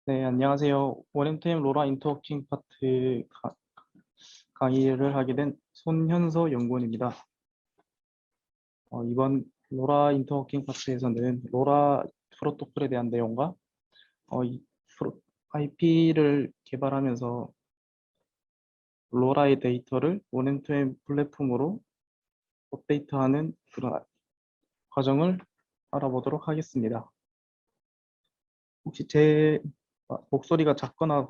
네, 안녕하세요. 원엠투엠 로라 인터워킹 파트 강의를 하게 된 손현서 연구원입니다. 이번 로라 인터워킹 파트에서는 로라 프로토콜에 대한 내용과 이 IP를 개발하면서 로라의 데이터를 원엠투엠 플랫폼으로 업데이트하는 그런 과정을 알아보도록 하겠습니다. 혹시 제 목소리가 작거나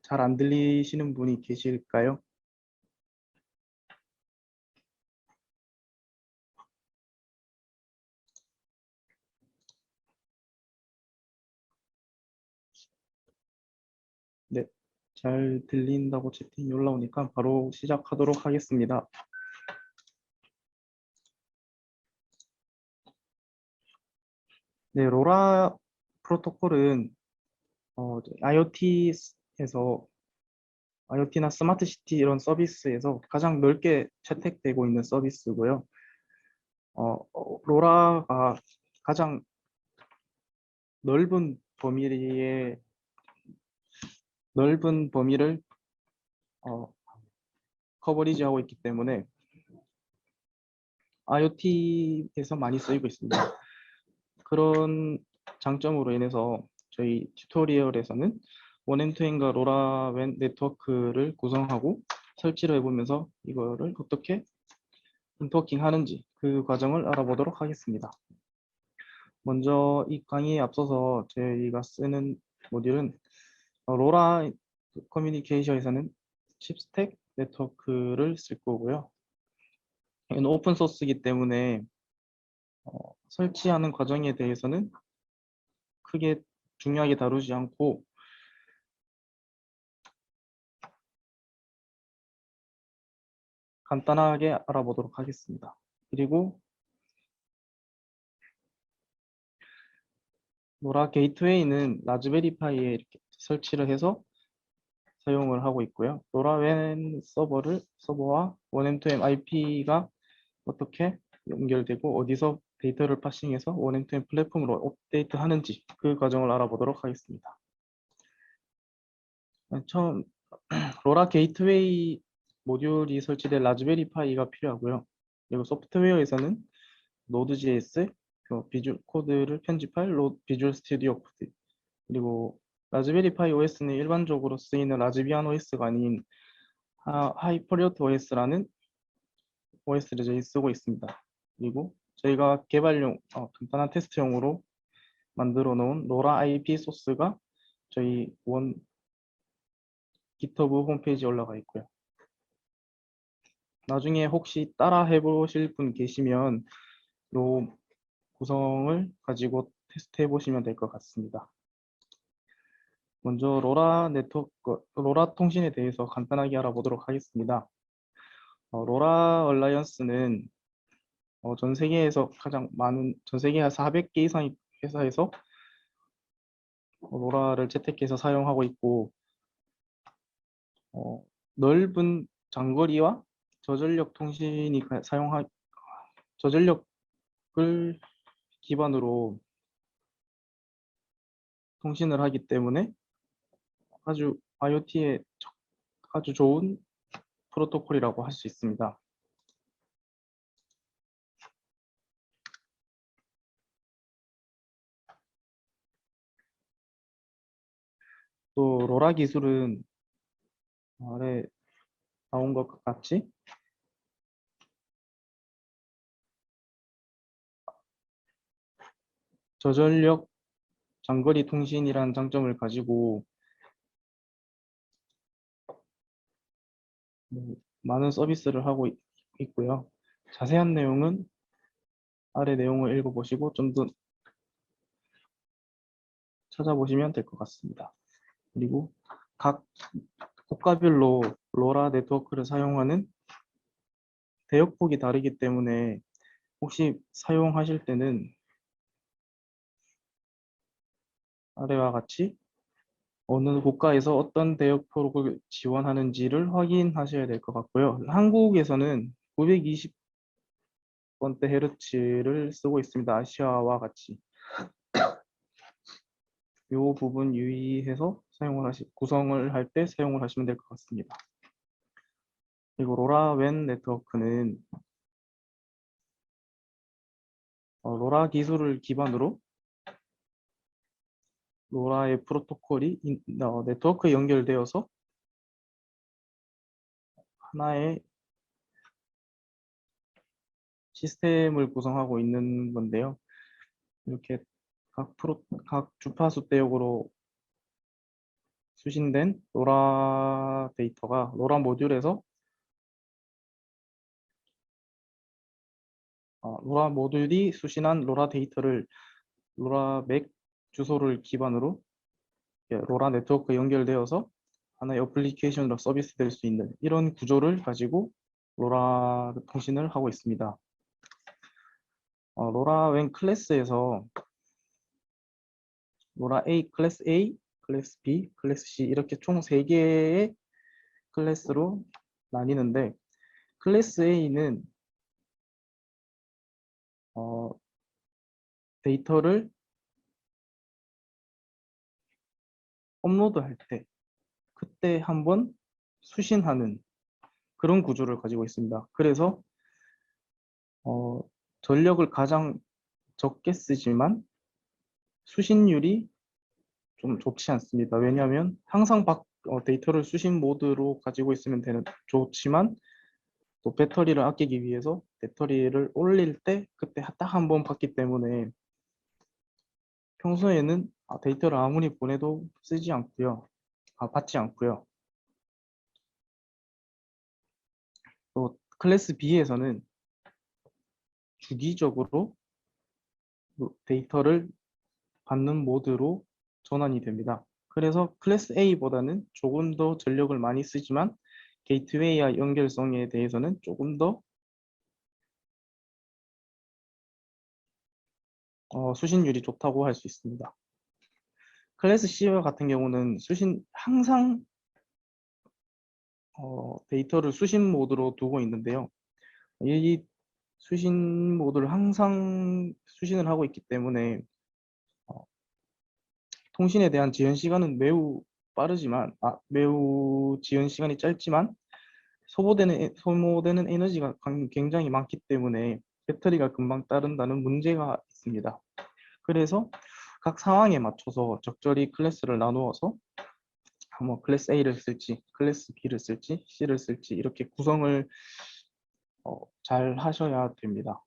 잘 안 들리시는 분이 계실까요? 네, 잘 들린다고 채팅이 올라오니까 바로 시작하도록 하겠습니다. 네, 로라 프로토콜은 IoT나 스마트 시티 이런 서비스에서 가장 넓게 채택되고 있는 서비스고요. 로라가 가장 넓은 범위를 커버리지하고 있기 때문에 IoT에서 많이 쓰이고 있습니다. 그런 장점으로 인해서 저희 튜토리얼에서는 원앤투엔과 로라웬 네트워크를 구성하고 설치를 해보면서 이거를 어떻게 인터워킹 하는지 그 과정을 알아보도록 하겠습니다. 먼저 이 강의에 앞서서 저희가 쓰는 모듈은 로라 커뮤니케이션에서는 칩스택 네트워크를 쓸 거고요. 이건 오픈 소스이기 때문에 설치하는 과정에 대해서는 크게 중요하게 다루지 않고 간단하게 알아보도록 하겠습니다. 그리고 로라 게이트웨이는 라즈베리 파이에 이렇게 설치를 해서 사용을 하고 있고요. 로라웬 서버와 원엠투엠 IP가 어떻게 연결되고 어디서 데이터를 파싱해서 원엠투엠 플랫폼으로 업데이트 하는지 그 과정을 알아보도록 하겠습니다. 처음 로라 게이트웨이 모듈이 설치된 라즈베리 파이가 필요하고요. 그리고 소프트웨어에서는 노드.js, 비주얼 코드를 편집할 비주얼 스튜디오 코드, 그리고 라즈베리 파이 OS는 일반적으로 쓰이는 라즈비안 OS가 아닌 하이퍼리어트 OS라는 OS를 저희 쓰고 있습니다. 그리고 저희가 개발용 간단한 테스트용으로 만들어 놓은 로라 IP 소스가 저희 GitHub 홈페이지에 올라가 있고요. 나중에 혹시 따라 해보실 분 계시면 이 구성을 가지고 테스트 해보시면 될 것 같습니다. 먼저 로라 통신에 대해서 간단하게 알아보도록 하겠습니다. 로라 얼라이언스는 전 세계에서 전 세계 한 400개 이상의 회사에서 로라를 채택해서 사용하고 있고, 넓은 장거리와 저전력 통신이 저전력을 기반으로 통신을 하기 때문에 아주 IoT에 아주 좋은 프로토콜이라고 할 수 있습니다. 또 로라 기술은 아래 나온 것 같이 저전력 장거리 통신이라는 장점을 가지고 많은 서비스를 하고 있고요. 자세한 내용은 아래 내용을 읽어보시고 좀 더 찾아보시면 될 것 같습니다. 그리고 각 국가별로 로라 네트워크를 사용하는 대역폭이 다르기 때문에 혹시 사용하실 때는 아래와 같이 어느 국가에서 어떤 대역폭을 지원하는지를 확인하셔야 될 것 같고요. 한국에서는 번대 헤르츠를 쓰고 있습니다. 아시아와 같이. 이 부분 유의해서 구성을 할 때 사용을 하시면 될 것 같습니다. 그리고 로라웬 네트워크는 로라 기술을 기반으로 로라의 프로토콜이 네트워크에 연결되어서 하나의 시스템을 구성하고 있는 건데요. 이렇게 각 주파수 대역으로 수신된 로라 데이터가 로라 모듈에서 로라 모듈이 수신한 로라 데이터를 로라 맥 주소를 기반으로 로라 네트워크에 연결되어서 하나의 어플리케이션으로 서비스될 수 있는 이런 구조를 가지고 로라 통신을 하고 있습니다. 로라웬 클래스에서 로라 A, 클래스 A, 클래스 B, 클래스 C 이렇게 총 3개의 클래스로 나뉘는데 클래스 A는 데이터를 업로드할 때 그때 한번 수신하는 그런 구조를 가지고 있습니다. 그래서 전력을 가장 적게 쓰지만 수신율이 좀 좋지 않습니다. 왜냐하면 항상 데이터를 수신 모드로 가지고 있으면 좋지만 또 배터리를 아끼기 위해서 배터리를 올릴 때 그때 딱 한 번 받기 때문에 평소에는 데이터를 아무리 보내도 쓰지 않고요. 받지 않고요. 또 클래스 B에서는 주기적으로 데이터를 받는 모드로 전환이 됩니다. 그래서 클래스 A보다는 조금 더 전력을 많이 쓰지만 게이트웨이와 연결성에 대해서는 조금 더 수신율이 좋다고 할 수 있습니다. 클래스 C 같은 경우는 항상 데이터를 수신 모드로 두고 있는데요. 이 수신 모드를 항상 수신을 하고 있기 때문에 통신에 대한 지연 시간은 매우 지연 시간이 짧지만 소모되는 에너지가 굉장히 많기 때문에 배터리가 금방 따른다는 문제가 있습니다. 그래서 각 상황에 맞춰서 적절히 클래스를 나누어서 뭐 클래스 A를 쓸지, 클래스 B를 쓸지, C를 쓸지 이렇게 구성을 잘 하셔야 됩니다.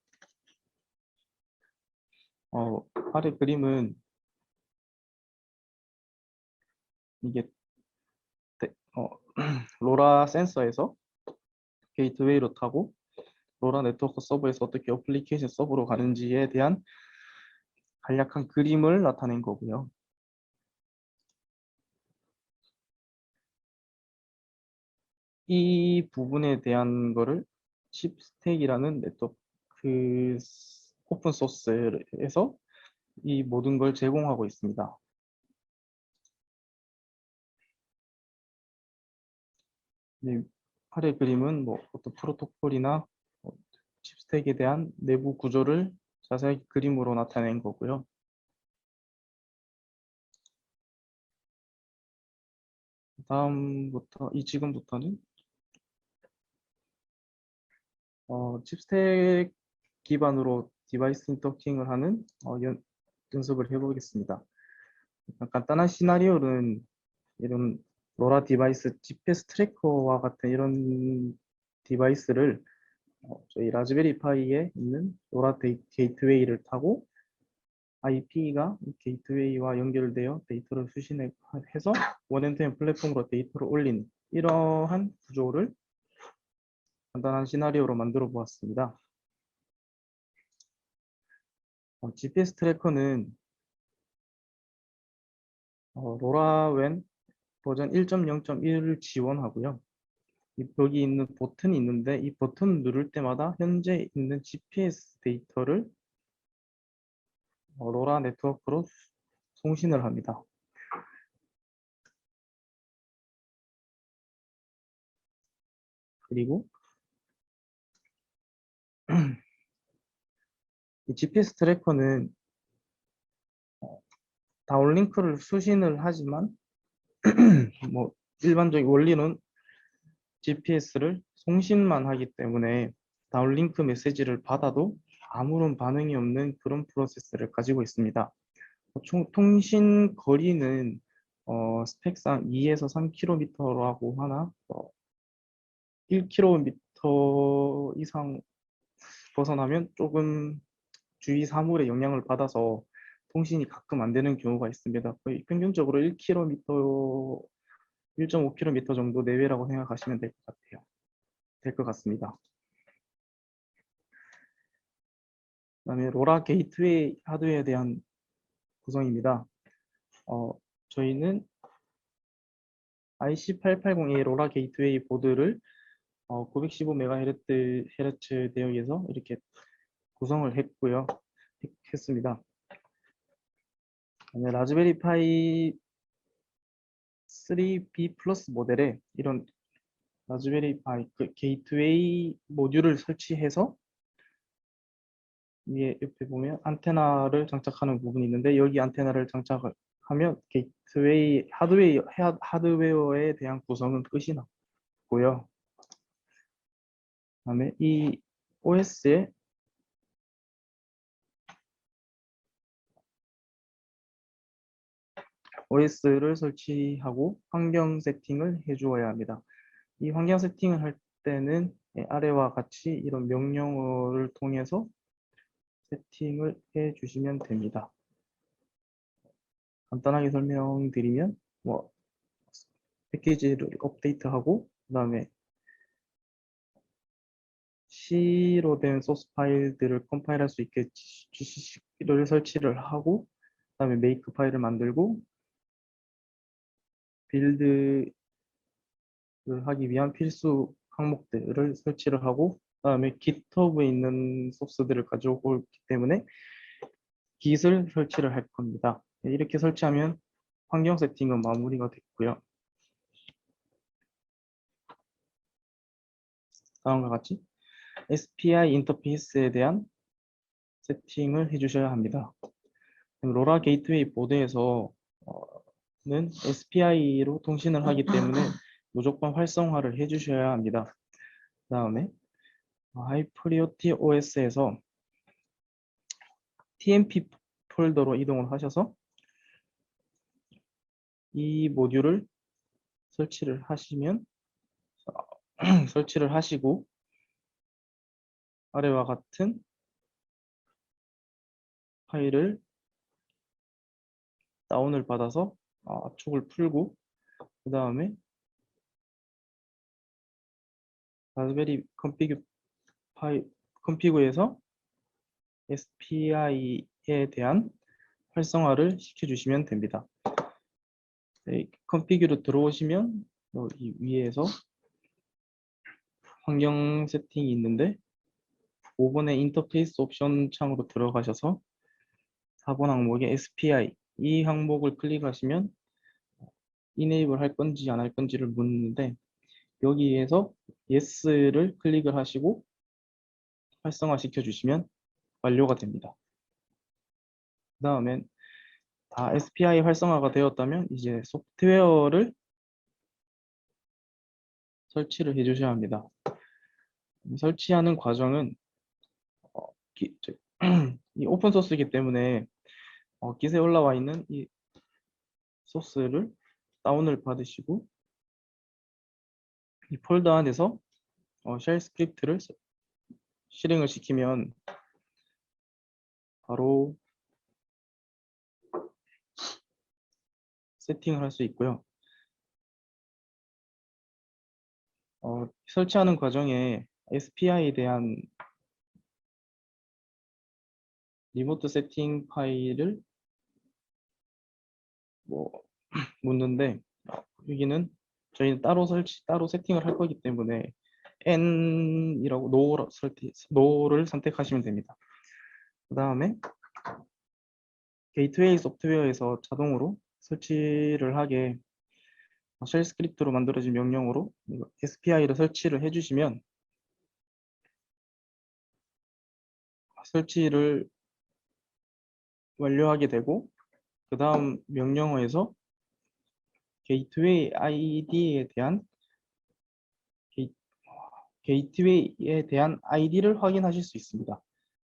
아래 그림은 이게 로라 센서에서 게이트웨이로 타고 로라 네트워크 서버에서 어떻게 어플리케이션 서버로 가는지에 대한 간략한 그림을 나타낸 거고요. 이 부분에 대한 거를 칩스택이라는 네트워크 오픈 소스에서 이 모든 걸 제공하고 있습니다. 아래 그림은 뭐 어떤 프로토콜이나 칩스택에 대한 내부 구조를 자세히 그림으로 나타낸 거고요. 지금부터는 칩스택 기반으로 디바이스 인터팅을 하는 연습을 해보겠습니다. 간단한 시나리오는 이런 로라 디바이스, GPS 트래커와 같은 이런 디바이스를 저희 라즈베리 파이에 있는 로라 게이트웨이를 타고 IP가 게이트웨이와 연결되어 데이터를 수신해서 원앤투앤 플랫폼으로 데이터를 올리는 이러한 구조를 간단한 시나리오로 만들어 보았습니다. GPS 트래커는 로라웬 버전 1.0.1을 지원하고요. 여기 있는 버튼이 있는데 이 버튼 누를 때마다 현재 있는 GPS 데이터를 로라 네트워크로 송신을 합니다. 그리고 이 GPS 트래커는 다운링크를 수신을 하지만 뭐 일반적인 원리는 GPS를 송신만 하기 때문에 다운링크 메시지를 받아도 아무런 반응이 없는 그런 프로세스를 가지고 있습니다. 통신 거리는 스펙상 2에서 3km라고 하나 1km 이상 벗어나면 조금 주위 사물의 영향을 받아서 통신이 가끔 안 되는 경우가 있습니다. 거의 평균적으로 1km, 1.5km 정도 내외라고 생각하시면 될 것 같아요. 될 것 같습니다. 그다음에 로라 게이트웨이 하드웨어에 대한 구성입니다. 저희는 IC880A 로라 게이트웨이 보드를 915MHz 대역에서 이렇게 구성을 했습니다. 라즈베리 파이 3B 플러스 모델에 이런 라즈베리 파이 게이트웨이 모듈을 설치해서 위에 옆에 보면 안테나를 장착하는 부분이 있는데 여기 안테나를 장착하면 게이트웨이 하드웨어에 대한 구성은 끝이 났고요. 그다음에 이 OS에 OS를 설치하고 환경 세팅을 해주어야 합니다. 이 환경 세팅을 할 때는 아래와 같이 이런 명령어를 통해서 세팅을 해 주시면 됩니다. 간단하게 설명드리면 뭐 패키지를 업데이트하고 그 다음에 C로 된 소스 파일들을 컴파일할 수 있게 GCC를 설치를 하고 그 다음에 메이크 파일을 만들고 빌드를 하기 위한 필수 항목들을 설치를 하고 그 다음에 GitHub에 있는 소스들을 가져오기 때문에 Git을 설치를 할 겁니다. 이렇게 설치하면 환경 세팅은 마무리가 됐고요. 다음과 같이 SPI 인터페이스에 대한 세팅을 해주셔야 합니다. 로라 게이트웨이 보드에서는 SPI로 통신을 하기 때문에 무조건 활성화를 해주셔야 합니다. 그 다음에 하이프리오티 OS에서 TMP 폴더로 이동을 하셔서 이 모듈을 설치를 하시고 아래와 같은 파일을 다운을 받아서 압축을 풀고 그 다음에 라즈베리 컨피그에서 SPI에 대한 활성화를 시켜주시면 됩니다. 컨피그로 들어오시면 이 위에서 환경 세팅이 있는데 5번의 인터페이스 옵션 창으로 들어가셔서 4번 항목의 SPI 이 항목을 클릭하시면 이네이블 할 건지 안 할 건지를 묻는데 여기에서 Yes를 클릭을 하시고 활성화 시켜주시면 완료가 됩니다. 그 다음엔 다 SPI 활성화가 되었다면 이제 소프트웨어를 설치를 해주셔야 합니다. 설치하는 과정은 이 오픈 소스이기 때문에 깃에 올라와 있는 이 소스를 다운을 받으시고 이 폴더 안에서 쉘 스크립트를 실행을 시키면 바로 세팅을 할 수 있고요. 설치하는 과정에 SPI에 대한 리모트 세팅 파일을 묻는데 여기는 저희는 따로 세팅을 할 거기 때문에 N이라고 노를 선택하시면 됩니다. 그 다음에 게이트웨이 소프트웨어에서 자동으로 설치를 하게 쉘 스크립트로 만들어진 명령으로 SPI를 설치를 해주시면 설치를 완료하게 되고 그 다음 명령어에서 게이트웨이 아이디에 대한 게이, 게이트웨이에 대한 아이디를 확인하실 수 있습니다.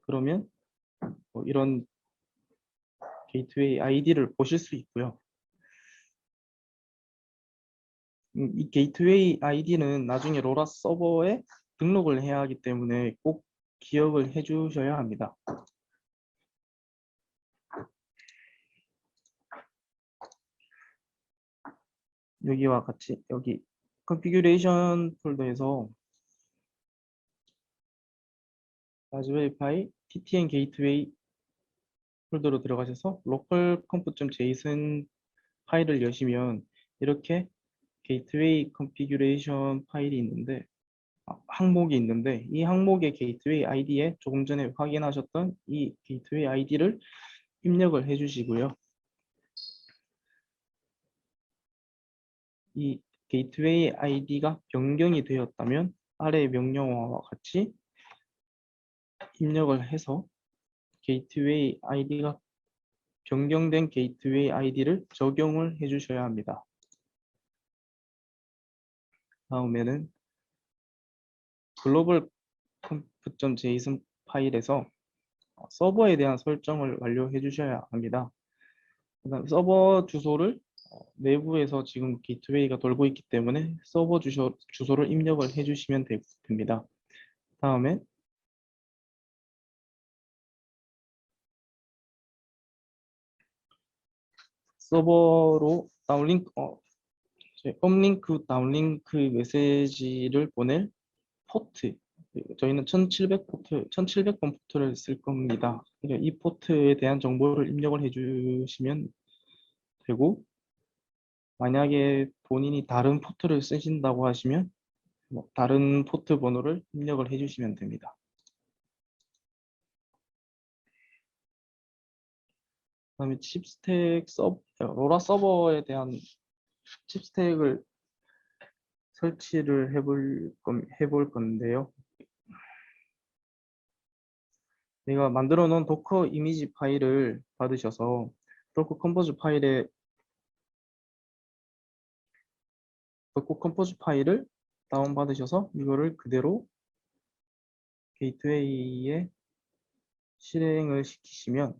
그러면 이런 게이트웨이 아이디를 보실 수 있고요. 이 게이트웨이 아이디는 나중에 로라 서버에 등록을 해야 하기 때문에 꼭 기억을 해 주셔야 합니다. 여기와 같이 여기 컨피규레이션 폴더에서 라즈베리 파이 ttn 게이트웨이 폴더로 들어가셔서 localconf.json 파일을 여시면 이렇게 게이트웨이 컨피규레이션 파일이 있는데 항목이 있는데 이 항목의 게이트웨이 아이디에 조금 전에 확인하셨던 이 게이트웨이 아이디를 입력을 해 주시고요. 이 게이트웨이 아이디가 변경이 되었다면 아래 명령어와 같이 입력을 해서 게이트웨이 아이디가 변경된 게이트웨이 아이디를 적용을 해 주셔야 합니다. 다음에는 글로벌 conf.json 파일에서 서버에 대한 설정을 완료해 주셔야 합니다. 그다음 서버 주소를 내부에서 지금 게이트웨이가 돌고 있기 때문에 서버 주소를 입력을 해 주시면 됩니다. 다음에 서버로 다운링크 업링크 다운링크 메시지를 보낼 포트, 저희는 1700번 포트를 쓸 겁니다. 이 포트에 대한 정보를 입력을 해주시면 되고, 만약에 본인이 다른 포트를 쓰신다고 하시면 다른 포트 번호를 입력을 해주시면 됩니다. 그다음에 칩스택 로라 서버에 대한 칩스택을 설치를 해볼 건데요. 내가 만들어 놓은 도커 이미지 파일을 받으셔서 도커 컴포즈 파일을 다운받으셔서 이거를 그대로 게이트웨이에 실행을 시키시면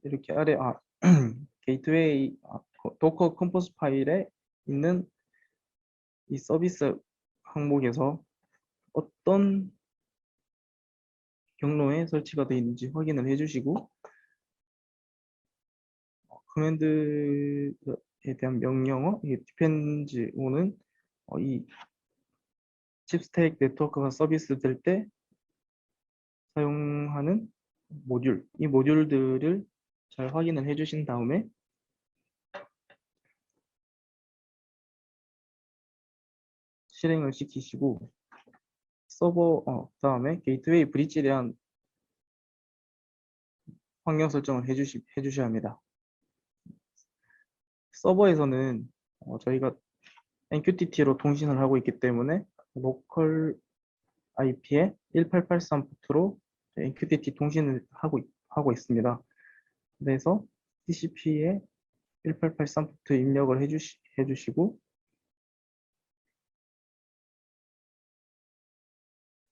이렇게 아래 게이트웨이 도커 컴포즈 파일에 있는 이 서비스 항목에서 어떤 경로에 설치가 되어 있는지 확인을 해주시고 커맨드에 대한 명령어 이 디펜즈 오는 이 칩스택 네트워크가 서비스 될 때 사용하는 이 모듈들을 잘 확인을 해주신 다음에 실행을 시키시고 다음에 게이트웨이 브릿지에 대한 환경 설정을 해주셔야 합니다. 서버에서는 저희가 MQTT로 통신을 하고 있기 때문에 로컬 IP에 1883 포트로 MQTT 통신을 하고 있습니다. 그래서 TCP에 1883 포트 입력을 해주시고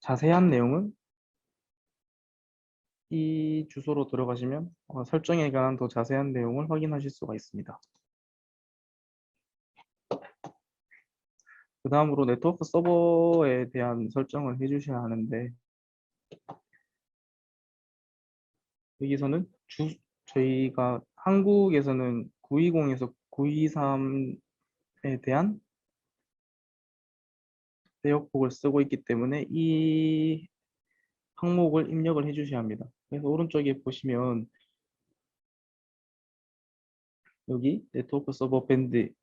자세한 내용은 이 주소로 들어가시면 설정에 관한 더 자세한 내용을 확인하실 수가 있습니다. 그 다음으로 네트워크 서버에 대한 설정을 해주셔야 하는데 여기서는 저희가 한국에서는 920에서 923에 대한 대역폭을 쓰고 있기 때문에 이 항목을 입력을 해주셔야 합니다. 그래서 오른쪽에 보시면 여기 네트워크 서버 밴드 이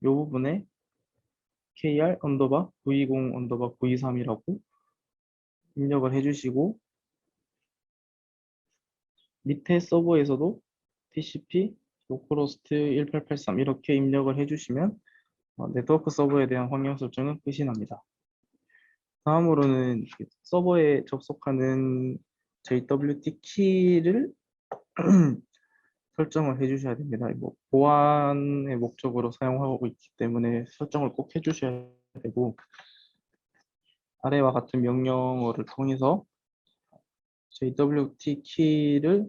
부분에 kr 언더바 920 언더바 923이라고 입력을 해주시고, 밑에 서버에서도 TCP 로컬호스트 1883 이렇게 입력을 해주시면 네트워크 서버에 대한 환경 설정은 끝이 납니다. 다음으로는 서버에 접속하는 JWT 키를 설정을 해주셔야 됩니다. 뭐 보안의 목적으로 사용하고 있기 때문에 설정을 꼭 해주셔야 되고, 아래와 같은 명령어를 통해서 JWT 키를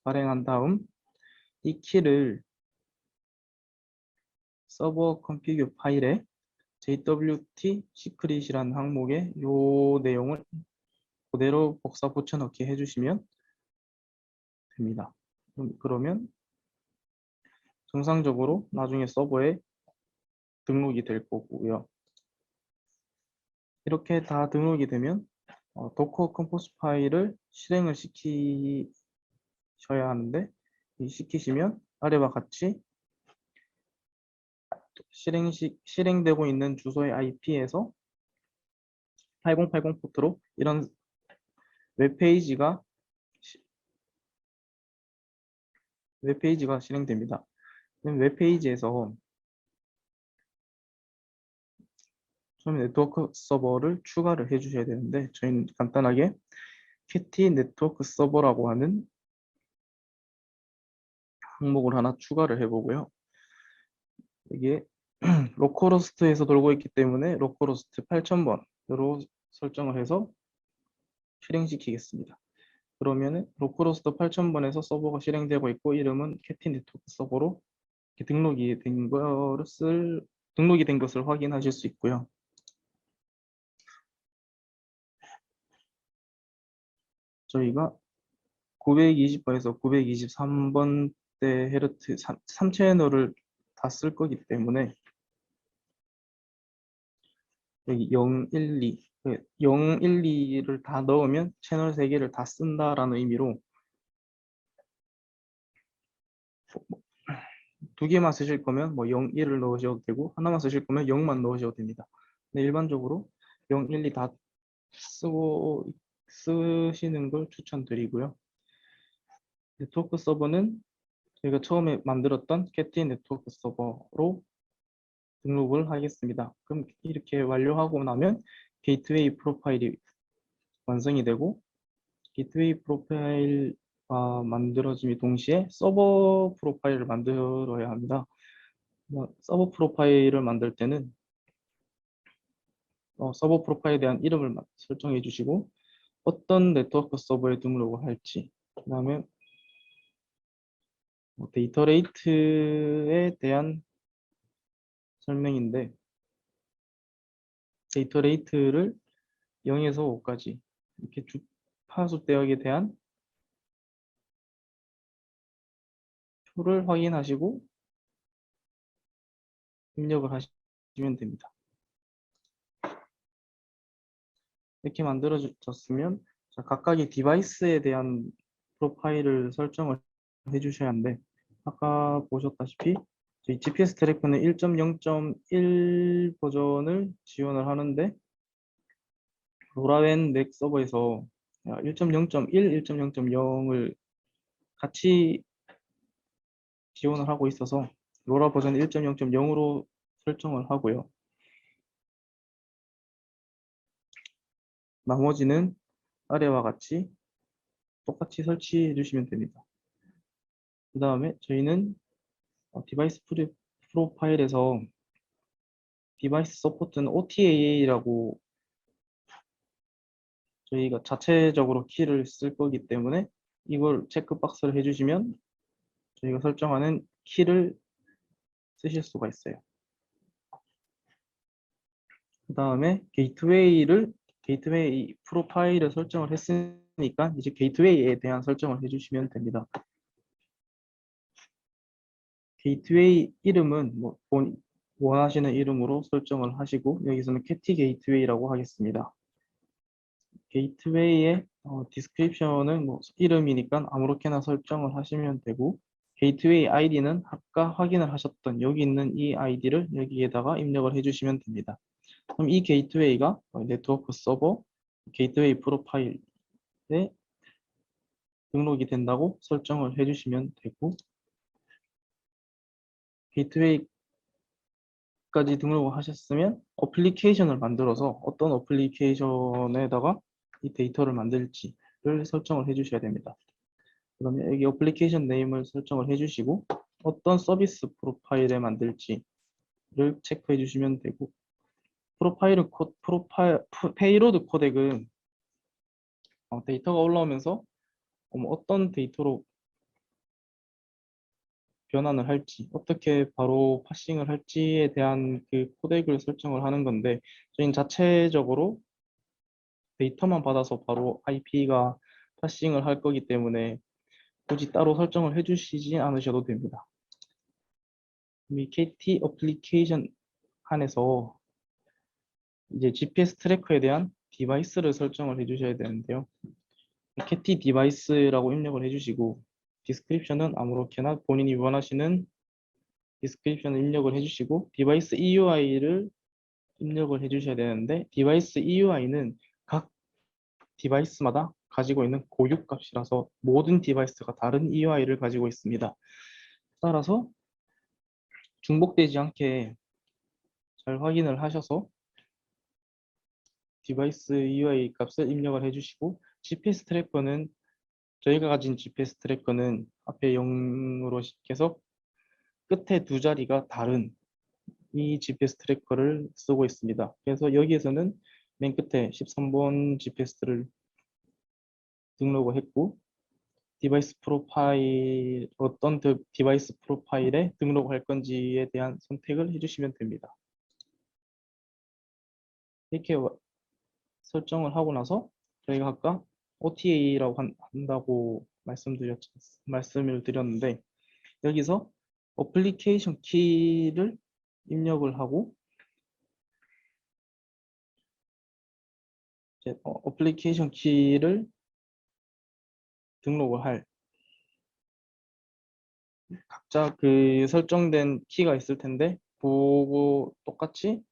발행한 다음 이 키를 서버 컨피규 파일에 JWT 시크릿이라는 항목에 이 내용을 그대로 복사 붙여넣기 해주시면 됩니다. 그러면 정상적으로 나중에 서버에 등록이 될 거고요. 이렇게 다 등록이 되면 도커 컴포스 파일을 실행을 시키셔야 하는데, 시키시면 아래와 같이 실행되고 있는 주소의 IP에서 8080 포트로 이런 웹페이지가 실행됩니다. 웹페이지에서 처음에 네트워크 서버를 추가를 해주셔야 되는데, 저희는 간단하게 cat 네트워크 서버라고 하는 항목을 하나 추가를 해보고요. 이게 로컬호스트에서 돌고 있기 때문에 로컬호스트 8000번으로 설정을 해서 실행시키겠습니다. 그러면은 로컬호스트 8000번에서 서버가 실행되고 있고, 이름은 cat 네트워크 서버로 등록이 된 것을 확인하실 수 있고요. 저희가 920번에서 923번대 헤르트 3채널을 다 쓸 거기 때문에 여기 012, 012를 다 넣으면 채널 3개를 다 쓴다라는 의미로 2개만 쓰실 거면 뭐 01을 넣으셔도 되고, 하나만 쓰실 거면 0만 넣으셔도 됩니다. 근데 일반적으로 0, 1, 2 다 쓰시는 걸 추천드리고요. 네트워크 서버는 저희가 처음에 만들었던 cat 네트워크 서버로 등록을 하겠습니다. 그럼 이렇게 완료하고 나면 게이트웨이 프로파일이 완성이 되고, 게이트웨이 프로파일과 만들어짐이 동시에 서버 프로파일을 만들어야 합니다. 서버 프로파일을 만들 때는 서버 프로파일에 대한 이름을 설정해 주시고, 어떤 네트워크 서버에 등록을 할지, 그 다음에 데이터 레이트에 대한 설명인데, 데이터 레이트를 0에서 5까지 이렇게 주파수 대역에 대한 표를 확인하시고 입력을 하시면 됩니다. 이렇게 만들어졌으면 각각의 디바이스에 대한 프로파일을 설정을 해주셔야 하는데, 아까 보셨다시피 저희 GPS 트래커는 1.0.1 버전을 지원을 하는데, 로라웬 맥 서버에서 1.0.1, 1.0.0을 같이 지원을 하고 있어서 로라 버전 1.0.0으로 설정을 하고요. 나머지는 아래와 같이 똑같이 설치해 주시면 됩니다. 그 다음에 저희는 디바이스 프로파일에서 디바이스 서포트는 OTA라고 저희가 자체적으로 키를 쓸 거기 때문에 이걸 체크박스를 해주시면 저희가 설정하는 키를 쓰실 수가 있어요. 그 다음에 게이트웨이 프로파일을 설정을 했으니까 이제 게이트웨이에 대한 설정을 해주시면 됩니다. 게이트웨이 이름은 원하시는 이름으로 설정을 하시고, 여기서는 cat 게이트웨이라고 하겠습니다. 게이트웨이의 디스크립션은 이름이니까 아무렇게나 설정을 하시면 되고, 게이트웨이 아이디는 아까 확인을 하셨던 여기 있는 이 아이디를 여기에다가 입력을 해주시면 됩니다. 그럼 이 게이트웨이가 네트워크 서버 게이트웨이 프로파일에 등록이 된다고 설정을 해주시면 되고, 게이트웨이까지 등록을 하셨으면 어플리케이션을 만들어서 어떤 어플리케이션에다가 이 데이터를 만들지를 설정을 해주셔야 됩니다. 그러면 여기 어플리케이션 네임을 설정을 해주시고 어떤 서비스 프로파일에 만들지를 체크해 주시면 되고, 페이로드 코덱은 데이터가 올라오면서 어떤 데이터로 변환을 할지, 어떻게 바로 파싱을 할지에 대한 그 코덱을 설정을 하는 건데, 저희는 자체적으로 데이터만 받아서 바로 IP가 파싱을 할 거기 때문에 굳이 따로 설정을 해주시지 않으셔도 됩니다. 이 KT 어플리케이션 안에서 이제 GPS 트래커에 대한 디바이스를 설정을 해주셔야 되는데요. KT 디바이스라고 입력을 해주시고, 디스크립션은 아무렇게나 본인이 원하시는 디스크립션을 입력을 해주시고, 디바이스 EUI를 입력을 해주셔야 되는데, 디바이스 EUI는 각 디바이스마다 가지고 있는 고유값이라서 모든 디바이스가 다른 EUI를 가지고 있습니다. 따라서 중복되지 않게 잘 확인을 하셔서 디바이스 EUI 값을 입력을 해주시고, GPS 트래커는 저희가 가진 GPS 트래커는 앞에 0으로 시켜서 끝에 두 자리가 다른 이 GPS 트래커를 쓰고 있습니다. 그래서 여기에서는 맨 끝에 13번 GPS를 등록을 했고, 디바이스 프로파일, 어떤 디바이스 프로파일에 등록할 건지에 대한 선택을 해주시면 됩니다. 이렇게 설정을 하고 나서 저희가 아까 OTA라고 한다고 말씀을 드렸는데, 여기서 어플리케이션 키를 입력을 하고 이제 어플리케이션 키를 등록을 할 각자 그 설정된 키가 있을 텐데, 보고 똑같이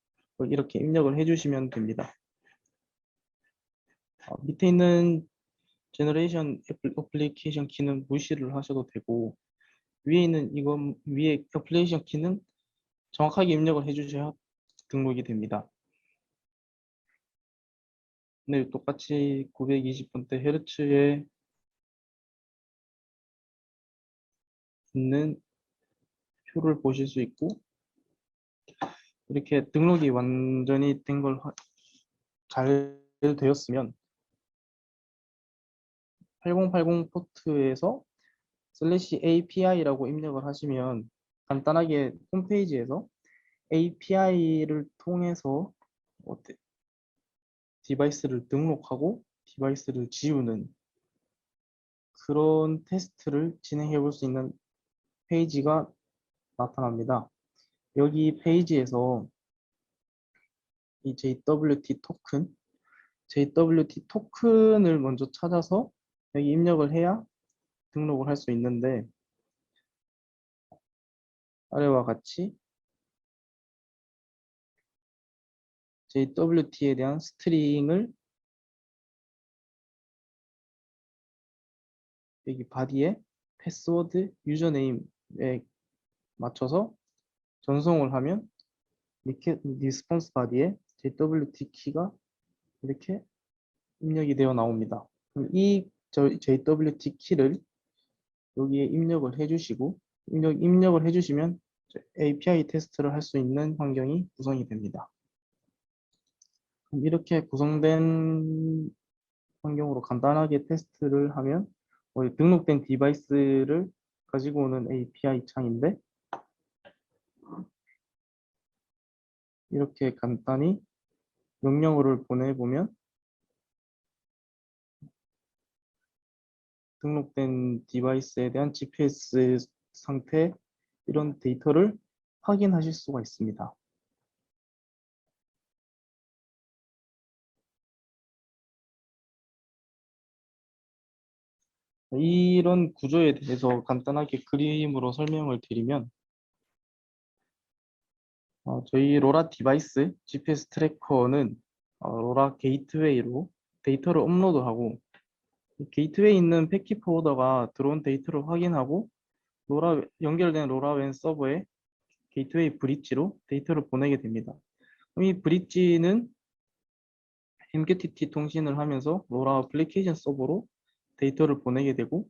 이렇게 입력을 해주시면 됩니다. 밑에 있는 제너레이션 어플리케이션 키는 무시를 하셔도 되고, 위에 있는 이건 위에 어플리케이션 키는 정확하게 입력을 해주셔야 등록이 됩니다. 네, 똑같이 920번대 헤르츠에 있는 표를 보실 수 있고, 이렇게 등록이 완전히 된 걸 잘 되었으면 8080 포트에서 슬래시 API라고 입력을 하시면 간단하게 홈페이지에서 API를 통해서 디바이스를 등록하고 디바이스를 지우는 그런 테스트를 진행해 볼 수 있는 페이지가 나타납니다. 여기 페이지에서 이 JWT 토큰을 먼저 찾아서 여기 입력을 해야 등록을 할 수 있는데, 아래와 같이 JWT에 대한 스트링을 여기 바디에 패스워드 유저네임에 맞춰서 전송을 하면 이렇게 리스폰스 바디에 JWT 키가 이렇게 입력이 되어 나옵니다. 그럼 이 JWT 키를 여기에 입력을 해주시고, 입력을 해주시면 API 테스트를 할 수 있는 환경이 구성이 됩니다. 그럼 이렇게 구성된 환경으로 간단하게 테스트를 하면 등록된 디바이스를 가지고 오는 API 창인데, 이렇게 간단히 명령어를 보내보면 등록된 디바이스에 대한 GPS 상태, 이런 데이터를 확인하실 수가 있습니다. 이런 구조에 대해서 간단하게 그림으로 설명을 드리면 저희 로라 디바이스 GPS 트래커는 로라 게이트웨이로 데이터를 업로드하고 이 게이트웨이에 있는 패킷 포워더가 들어온 데이터를 확인하고 연결된 로라웬 서버에 게이트웨이 브릿지로 데이터를 보내게 됩니다. 이 브릿지는 MQTT 통신을 하면서 로라 어플리케이션 서버로 데이터를 보내게 되고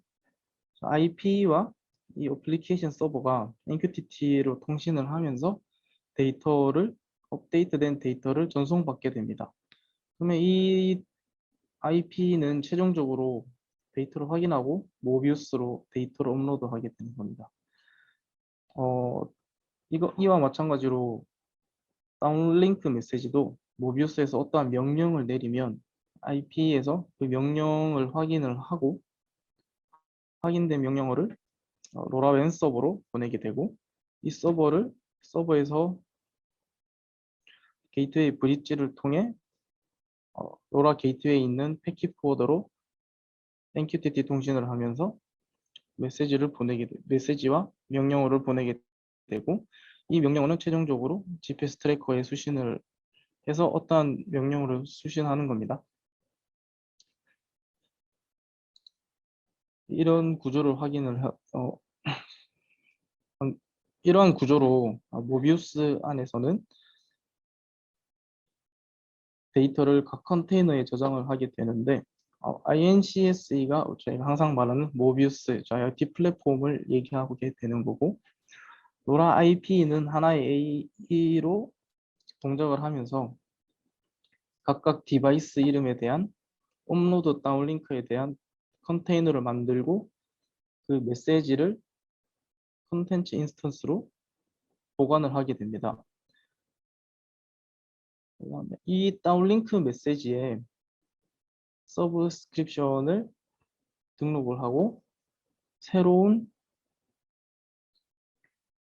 IP와 이 어플리케이션 서버가 MQTT로 통신을 하면서 업데이트된 데이터를 전송받게 됩니다. 그러면 이 IP는 최종적으로 데이터를 확인하고 모비우스로 데이터를 업로드하게 되는 겁니다. 이와 마찬가지로 다운링크 메시지도 모비우스에서 어떠한 명령을 내리면 IP에서 그 명령을 확인을 하고 확인된 명령어를 로라웬 서버로 보내게 되고 이 서버에서 게이트웨이 브릿지를 통해 로라 게이트웨이에 있는 패킷 포워더로 MQTT 통신을 하면서 메시지와 명령어를 보내게 되고 이 명령어는 최종적으로 GPS 트래커에 수신을 해서 어떠한 명령어를 수신하는 겁니다. 이런 구조를 이러한 구조로 모비우스 안에서는 데이터를 각 컨테이너에 저장을 하게 되는데 INCSE가 저희가 항상 말하는 모비우스, IoT 플랫폼을 얘기하게 되는 거고 로라 IP는 하나의 AE로 동작을 하면서 각각 디바이스 이름에 대한 업로드 다운링크에 대한 컨테이너를 만들고 그 메시지를 콘텐츠 인스턴스로 보관을 하게 됩니다. 그다음에 이 다운링크 메시지에 서브스크립션을 등록을 하고 새로운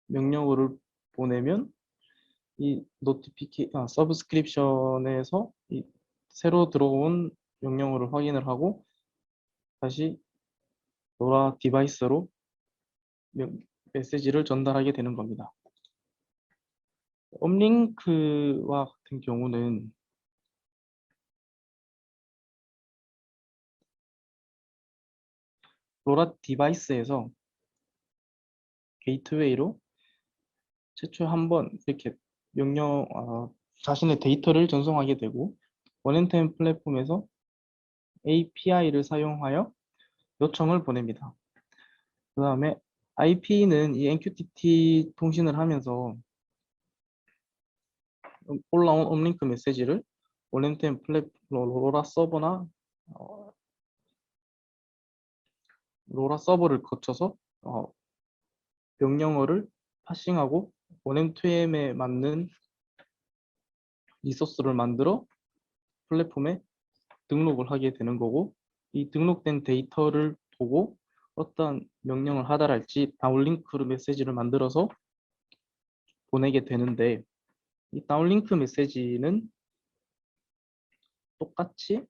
명령어를 보내면 이 서브스크립션에서 이 새로 들어온 명령어를 확인을 하고 다시 로라 디바이스로 메시지를 전달하게 되는 겁니다. 업링크와 같은 경우는 로라 디바이스에서 게이트웨이로 최초에 한번 이렇게 자신의 데이터를 전송하게 되고 원앤템 플랫폼에서 API를 사용하여 요청을 보냅니다. 그 다음에 IP는 이 MQTT 통신을 하면서 올라온 업링크 메시지를 원앤템 로라 서버나 로라 서버를 거쳐서 명령어를 파싱하고 원앤2M에 맞는 리소스를 만들어 플랫폼에 등록을 하게 되는 거고 이 등록된 데이터를 보고 어떤 명령을 하달할지 다운링크 메시지를 만들어서 보내게 되는데 이 다운링크 메시지는 똑같이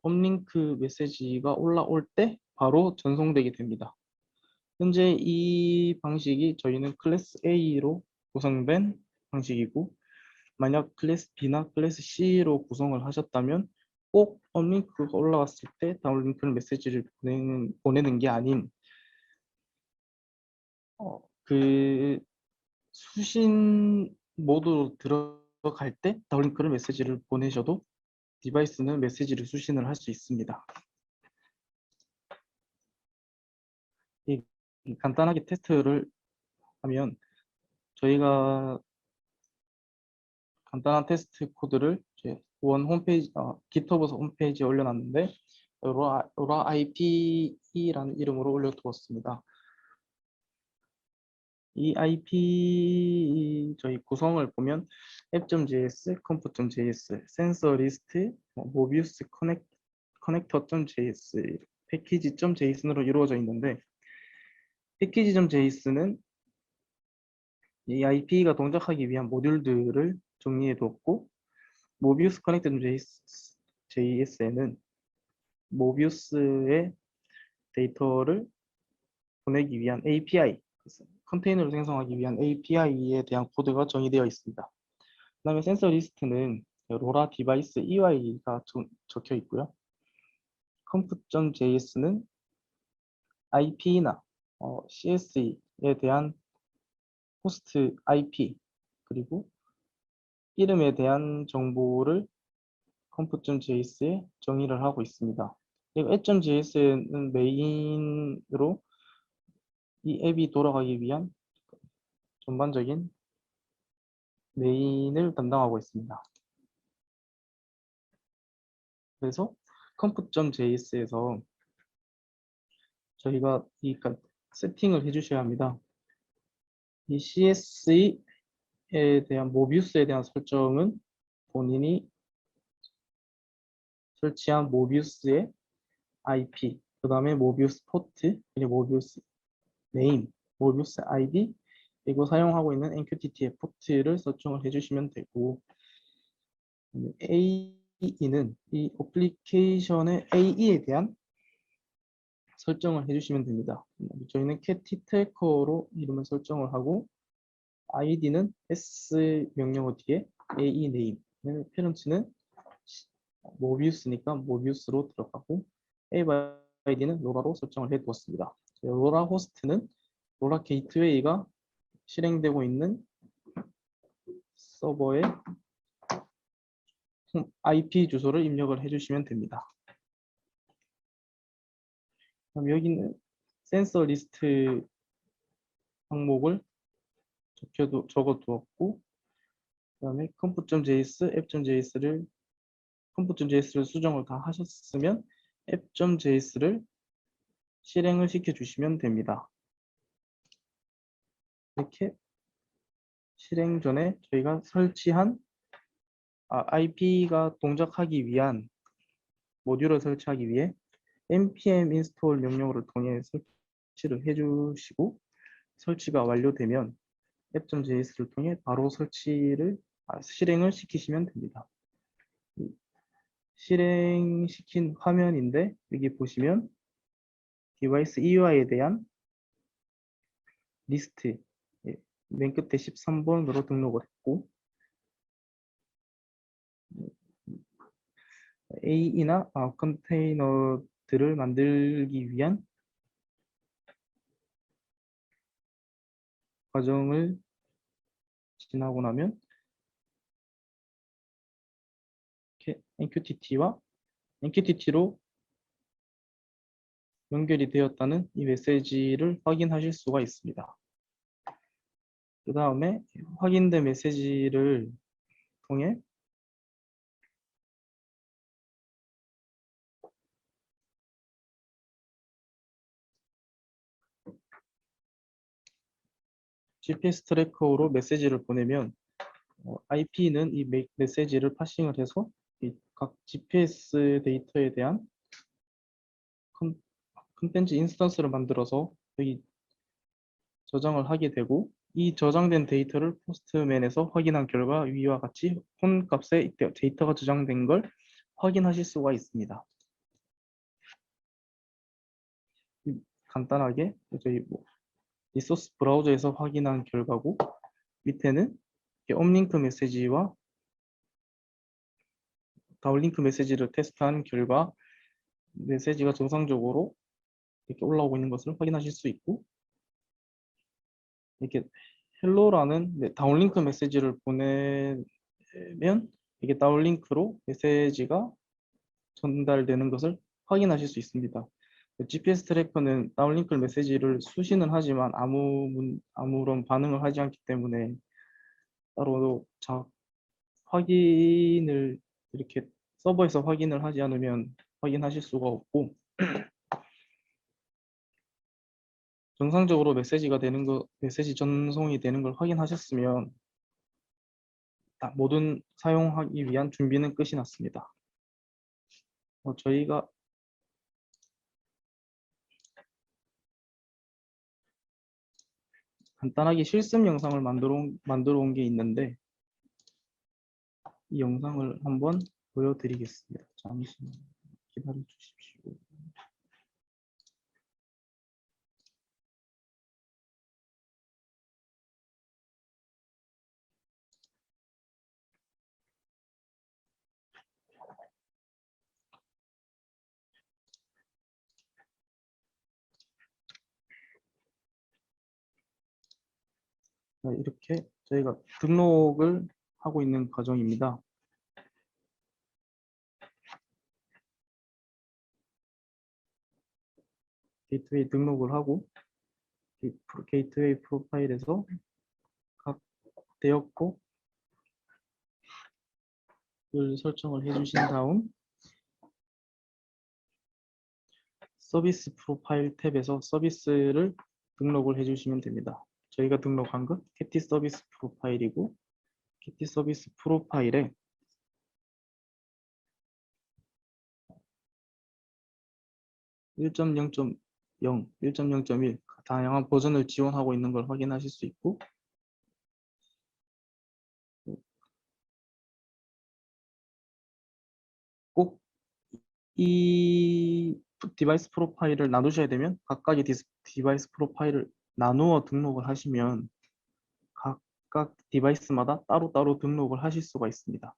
업링크 메시지가 올라올 때 바로 전송되게 됩니다. 현재 이 방식이 저희는 클래스 A로 구성된 방식이고 만약 클래스 B나 클래스 C로 구성을 하셨다면 꼭 업링크가 올라왔을 때 다운링크 메시지를 보내는 게 아닌 그 수신 모드로 들어갈 때 다운링크 메시지를 보내셔도 디바이스는 메시지를 수신을 할 수 있습니다. 간단하게 테스트를 하면 저희가 간단한 테스트 코드를 원 홈페이지, GitHub 홈페이지에 올려놨는데 로라 IPE라는 이름으로 올려두었습니다. 이 IP 저희 구성을 보면 app.js, comp.js, 센서 리스트, 모비우스 커넥터.js, 패키지.js으로 이루어져 있는데 패키지.js는 이 IP가 동작하기 위한 모듈들을 정리해 두었고 모비우스 커넥터.js에는 모비우스의 데이터를 보내기 위한 API, 컨테이너를 생성하기 위한 API에 대한 코드가 정의되어 있습니다. 그 다음에 센서 리스트는 로라 디바이스 EY가 적혀 있고요. conf.js는 IP나 CSE에 대한 호스트 IP 그리고 이름에 대한 정보를 conf.js에 정의를 하고 있습니다. 그리고 app.js는 메인으로 이 앱이 돌아가기 위한 전반적인 메인을 담당하고 있습니다. 그래서 conf.js에서 저희가 이 세팅을 해주셔야 합니다. 이 CSE에 대한 모비우스에 대한 설정은 본인이 설치한 모비우스의 IP, 그 다음에 모비우스 포트, 그리고 모비우스 네임, 모비우스 ID, 그리고 사용하고 있는 MQTT의 포트를 설정을 해주시면 되고, AE는 이 어플리케이션의 AE에 대한 설정을 해주시면 됩니다. 저희는 cat 트래커로 이름을 설정을 하고, ID는 S 명령어 뒤에 AE 네임, 페런트는 모비우스니까 모비우스로 들어가고, 앱 아이디는 로라로 설정을 해 두었습니다. 로라 호스트는 로라 게이트웨이가 실행되고 있는 서버의 IP 주소를 입력을 해주시면 됩니다. 그럼 여기는 센서 리스트 항목을 적어두었고, 그 다음에 conf.js, app.js를 conf.js를 수정을 다 하셨으면 app.js를 실행을 시켜주시면 됩니다. 이렇게 실행 전에 저희가 설치한 IP가 동작하기 위한 모듈을 설치하기 위해 npm install 명령어를 통해 설치를 해주시고, 설치가 완료되면 app.js를 통해 바로 실행을 시키시면 됩니다. 실행시킨 화면인데 여기 보시면 디바이스 EUI에 대한 리스트, 맨 끝에 13번으로 등록을 했고, AE나 컨테이너들을 만들기 위한 과정을 지나고 나면 이렇게 MQTT로 연결이 되었다는 이 메시지를 확인하실 수가 있습니다. 그 다음에 확인된 메시지를 통해 GPS 트래커로 메시지를 보내면 IP는 이 메시지를 파싱을 해서 각 GPS 데이터에 대한 컨텐츠 인스턴스를 만들어서 여기 저장을 하게 되고, 이 저장된 데이터를 포스트맨에서 확인한 결과 위와 같이 폰 값에 데이터가 저장된 걸 확인하실 수가 있습니다. 간단하게 저희 리소스 브라우저에서 확인한 결과고, 밑에는 업링크 메시지와 다운링크 메시지를 테스트한 결과 메시지가 정상적으로 이렇게 올라오고 있는 것을 확인하실 수 있고, 이렇게 헬로라는 다운링크 메시지를 보내면 이게 다운링크로 메시지가 전달되는 것을 확인하실 수 있습니다. GPS 트래커는 다운링크 메시지를 수신은 하지만 아무런 반응을 하지 않기 때문에 따로 확인을 이렇게 서버에서 확인을 하지 않으면 확인하실 수가 없고, 정상적으로 메시지 전송이 되는 걸 확인하셨으면 모든 사용하기 위한 준비는 끝이 났습니다. 저희가 간단하게 실습 영상을 만들어 온 게 있는데, 이 영상을 한번 보여드리겠습니다. 잠시만요. 기다려 주십시오. 이렇게 저희가 등록을 하고 있는 과정입니다. 게이트웨이 등록을 하고 게이트웨이 프로파일에서 각 대역폭을 설정을 해주신 다음 서비스 프로파일 탭에서 서비스를 등록을 해주시면 됩니다. 저희가 등록한 것 캐티 서비스 프로파일이고 캐티 서비스 프로파일에 1.0.0, 1.0.1 다양한 버전을 지원하고 있는 걸 확인하실 수 있고 꼭 이 디바이스 프로파일을 나누셔야 되면 각각의 디바이스 프로파일을 나누어 등록을 하시면 각각 디바이스마다 따로따로 등록을 하실 수가 있습니다.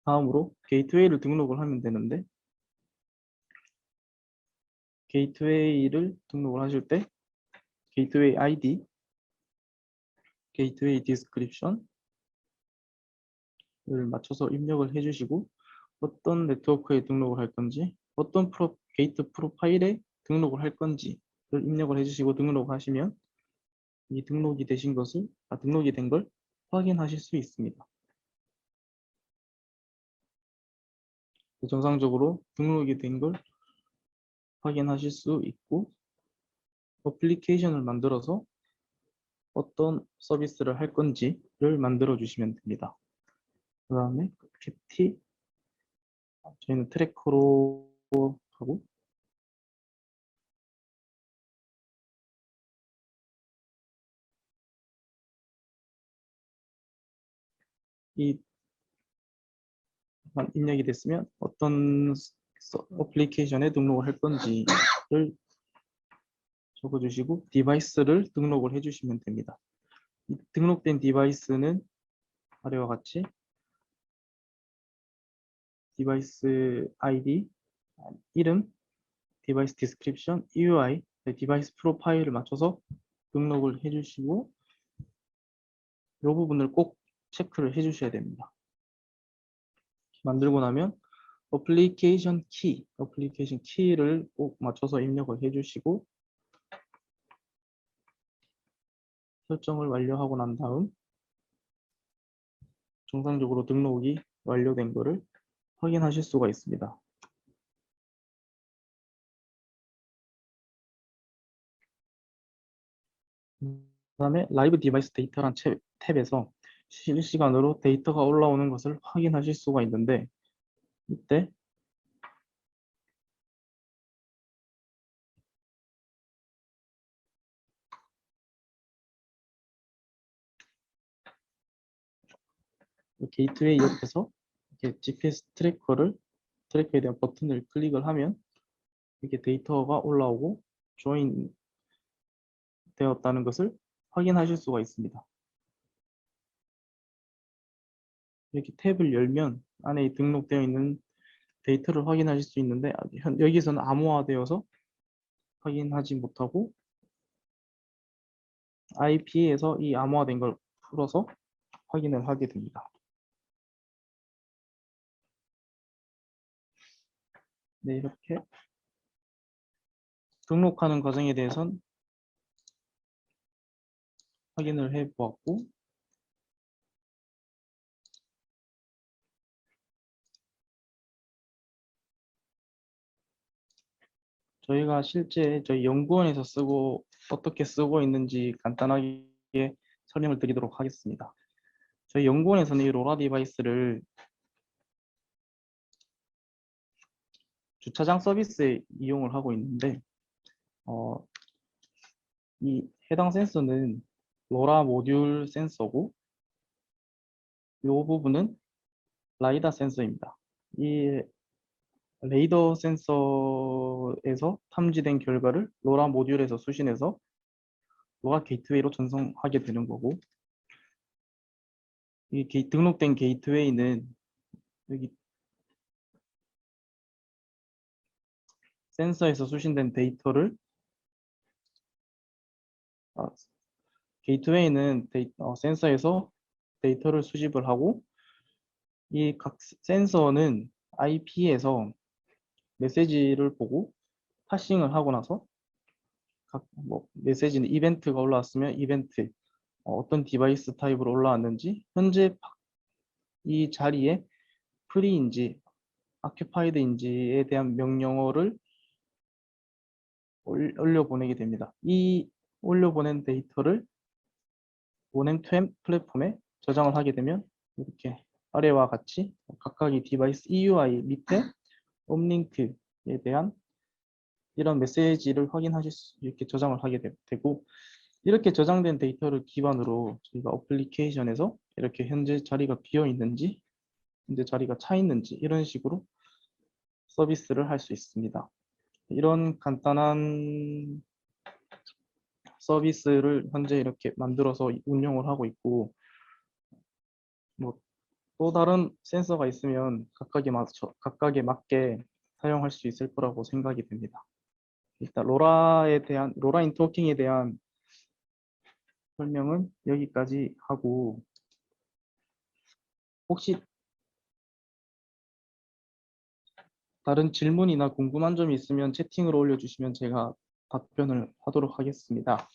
다음으로 게이트웨이를 등록을 하면 되는데 게이트웨이를 등록을 하실 때 게이트웨이 ID, 게이트웨이 디스크립션을 맞춰서 입력을 해주시고 어떤 네트워크에 등록을 할 건지 어떤 게이트 프로파일에 등록을 할 건지를 입력을 해주시고 등록을 하시면 이 등록이 되신 것을 등록이 된 걸 확인하실 수 있습니다. 정상적으로 등록이 된 걸 확인하실 수 있고 어플리케이션을 만들어서 어떤 서비스를 할 건지를 만들어 주시면 됩니다. 그 다음에 캡티 저희는 트래커로 하고 이 입력이 됐으면 어떤 어플리케이션에 등록을 할 건지를 적어주시고 디바이스를 등록을 해주시면 됩니다. 이 등록된 디바이스는 아래와 같이 디바이스 ID, 이름, 디바이스 디스크립션, EUI, 디바이스 프로파일을 맞춰서 등록을 해주시고 이 부분을 꼭 체크를 해주셔야 됩니다. 만들고 나면 어플리케이션 키를 꼭 맞춰서 입력을 해주시고 설정을 완료하고 난 다음 정상적으로 등록이 완료된 것을 확인하실 수가 있습니다. 그 다음에 라이브 디바이스 데이터란 탭에서 실시간으로 데이터가 올라오는 것을 확인하실 수가 있는데 이때 게이트웨이 옆에서 이렇게 GPS 트래커에 대한 버튼을 클릭을 하면 이렇게 데이터가 올라오고 조인 되었다는 것을 확인하실 수가 있습니다. 이렇게 탭을 열면 안에 등록되어 있는 데이터를 확인하실 수 있는데 여기서는 암호화되어서 확인하지 못하고 IP에서 이 암호화된 걸 풀어서 확인을 하게 됩니다. 네, 이렇게 등록하는 과정에 대해서는 확인을 해 보았고 저희가 실제 저희 연구원에서 어떻게 쓰고 있는지 간단하게 설명을 드리도록 하겠습니다. 저희 연구원에서는 이 로라 디바이스를 주차장 서비스에 이용을 하고 있는데 이 해당 센서는 로라 모듈 센서고 이 부분은 라이다 센서입니다. 이 레이더 센서에서 탐지된 결과를 로라 모듈에서 수신해서 로라 게이트웨이로 전송하게 되는 거고 이 등록된 게이트웨이는 여기 센서에서 수신된 데이터를 게이트웨이는 센서에서 데이터를 수집을 하고 이 각 센서는 IP에서 메시지를 보고 파싱을 하고 나서 각 메시지는 이벤트가 올라왔으면 이벤트 어떤 디바이스 타입으로 올라왔는지 현재 이 자리에 프리인지 아큐파이드인지에 대한 명령어를 올려보내게 됩니다. 이 올려보낸 데이터를 원엠2엠 플랫폼에 저장을 하게 되면 이렇게 아래와 같이 각각의 디바이스 EUI 밑에 업링크에 대한 이런 메시지를 확인하실 수 이렇게 저장을 하게 되고 이렇게 저장된 데이터를 기반으로 저희가 어플리케이션에서 이렇게 현재 자리가 비어 있는지 현재 자리가 차 있는지 이런 식으로 서비스를 할 수 있습니다. 이런 간단한 서비스를 현재 이렇게 만들어서 운영을 하고 있고 또 다른 센서가 있으면 각각에 맞게 사용할 수 있을 거라고 생각이 됩니다. 일단 로라 인토킹에 대한 설명은 여기까지 하고 혹시 다른 질문이나 궁금한 점이 있으면 채팅으로 올려주시면 제가 답변을 하도록 하겠습니다.